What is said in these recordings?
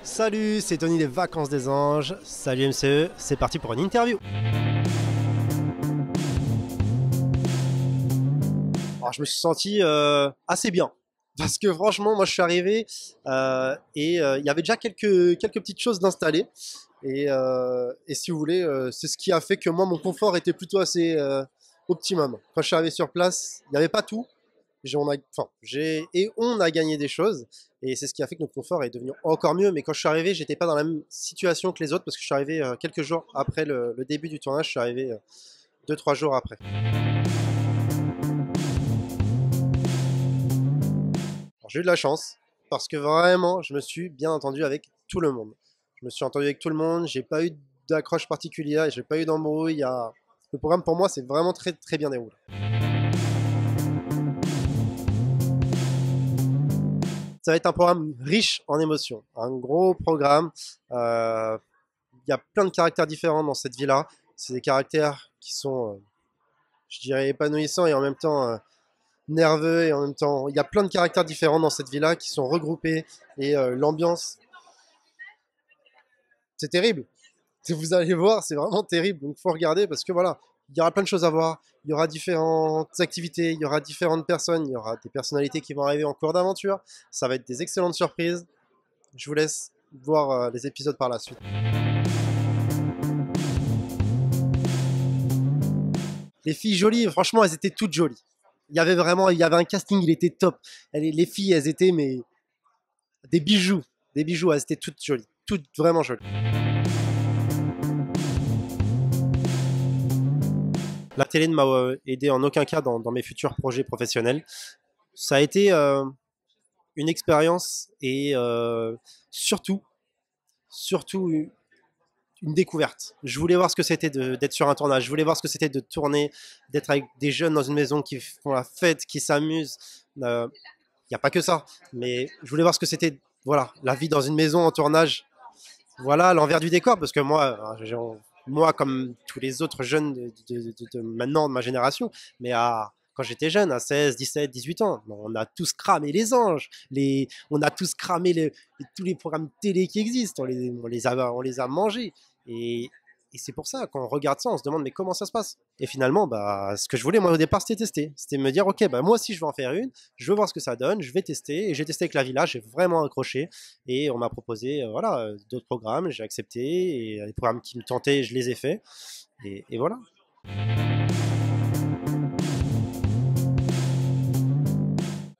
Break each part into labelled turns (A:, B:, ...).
A: Salut, c'est Tony des Vacances des Anges. Salut MCE, c'est parti pour une interview. Alors, je me suis senti assez bien. Parce que franchement, moi je suis arrivé et il y avait déjà quelques petites choses d'installer. Et si vous voulez, c'est ce qui a fait que moi mon confort était plutôt assez optimum. Quand je suis arrivé sur place, il n'y avait pas tout. On a gagné des choses et c'est ce qui a fait que notre confort est devenu encore mieux. Mais quand je suis arrivé, j'étais pas dans la même situation que les autres parce que je suis arrivé quelques jours après le début du tournage. Je suis arrivé 2-3 jours après. Alors, j'ai eu de la chance parce que vraiment, je me suis bien entendu avec tout le monde. Je me suis entendu avec tout le monde. J'ai pas eu d'accroche particulière, j'ai pas eu d'embrouille. Le programme pour moi, c'est vraiment très très bien déroulé. Ça va être un programme riche en émotions, un gros programme. Il y a plein de caractères différents dans cette vie-là. C'est des caractères qui sont, je dirais, épanouissants et en même temps nerveux. Et en même temps, il y a plein de caractères différents dans cette vie-là qui sont regroupés. Et l'ambiance, c'est terrible. Vous allez voir, c'est vraiment terrible. Donc, il faut regarder parce que voilà, il y aura plein de choses à voir. Il y aura différentes activités, il y aura différentes personnes, il y aura des personnalités qui vont arriver en cours d'aventure. Ça va être des excellentes surprises. Je vous laisse voir les épisodes par la suite. Les filles jolies, franchement, elles étaient toutes jolies. Il y avait un casting, il était top. Les filles, elles étaient mais des bijoux, elles étaient toutes jolies, toutes vraiment jolies. La télé ne m'a aidé en aucun cas dans mes futurs projets professionnels. Ça a été une expérience et surtout une découverte. Je voulais voir ce que c'était d'être sur un tournage. Je voulais voir ce que c'était de tourner, d'être avec des jeunes dans une maison qui font la fête, qui s'amusent. Il n'y a pas que ça, mais je voulais voir ce que c'était, voilà, la vie dans une maison en tournage. Voilà l'envers du décor, parce que moi, comme tous les autres jeunes de maintenant, de ma génération, quand j'étais jeune, à 16, 17, 18 ans, on a tous cramé les anges, on a tous cramé tous les programmes télé qui existent, on les a mangés. Et c'est pour ça, quand on regarde ça, on se demande mais comment ça se passe. Et finalement, ce que je voulais moi au départ, c'était tester. C'était me dire, ok, moi aussi je vais en faire une, je veux voir ce que ça donne, je vais tester. Et j'ai testé avec la Villa, j'ai vraiment accroché. Et on m'a proposé d'autres programmes, j'ai accepté. Et les programmes qui me tentaient, je les ai faits. Et voilà.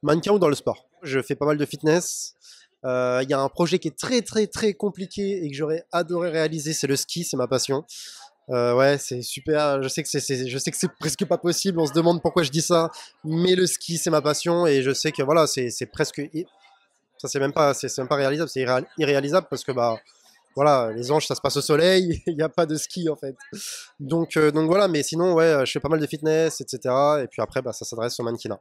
A: Mannequin ou dans le sport. Je fais pas mal de fitness. Il y a un projet qui est très très très compliqué et que j'aurais adoré réaliser, c'est le ski, c'est ma passion. Ouais, c'est super. Je sais que c'est presque pas possible. On se demande pourquoi je dis ça, mais le ski, c'est ma passion et je sais que voilà, c'est presque ça, c'est même pas réalisable, c'est irréalisable parce que voilà, les anges, ça se passe au soleil, il n'y a pas de ski en fait. Donc voilà, mais sinon ouais, je fais pas mal de fitness, etc. Et puis après, ça s'adresse au mannequinat.